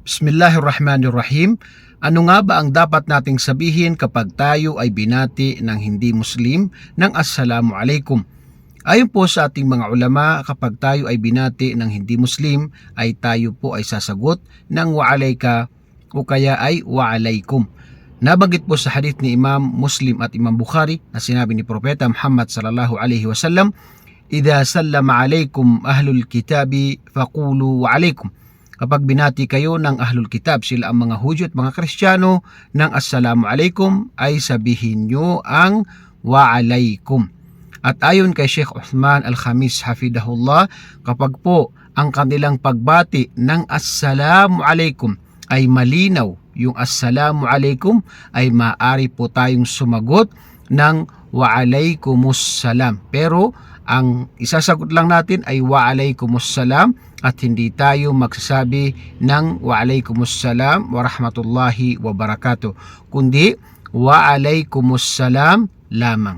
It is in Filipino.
Bismillahirrahmanirrahim. Ano nga ba ang dapat nating sabihin kapag tayo ay binati ng hindi Muslim ng Assalamu alaikum? Ayon po sa ating mga ulama, kapag tayo ay binati ng hindi Muslim ay tayo po ay sasagot ng wa alayka o kaya ay wa alaykum. Nabanggit po sa hadith ni Imam Muslim at Imam Bukhari na sinabi ni Propeta Muhammad sallallahu alaihi wasallam, "Idza sallama alaykum ahlul kitabi faqulu wa alaykum." Kapag binati kayo ng ahlul kitab, sila ang mga Hudyo at mga Kristiyano, ng Assalamu alaikum, ay sabihin nyo ang wa alaykum. At ayon kay Sheikh Uthman Al-Khamis hafidahullah, kapag po ang kanilang pagbati ng Assalamu alaikum ay malinaw, yung Assalamu alaikum ay maaari po tayong sumagot ng wa alaikumussalam. Pero ang isasagot lang natin ay wa alaikumussalam at hindi tayo magsasabi ng wa alaikumussalam wa rahmatullahi wa barakatuh, kundi wa alaikumussalam lamang.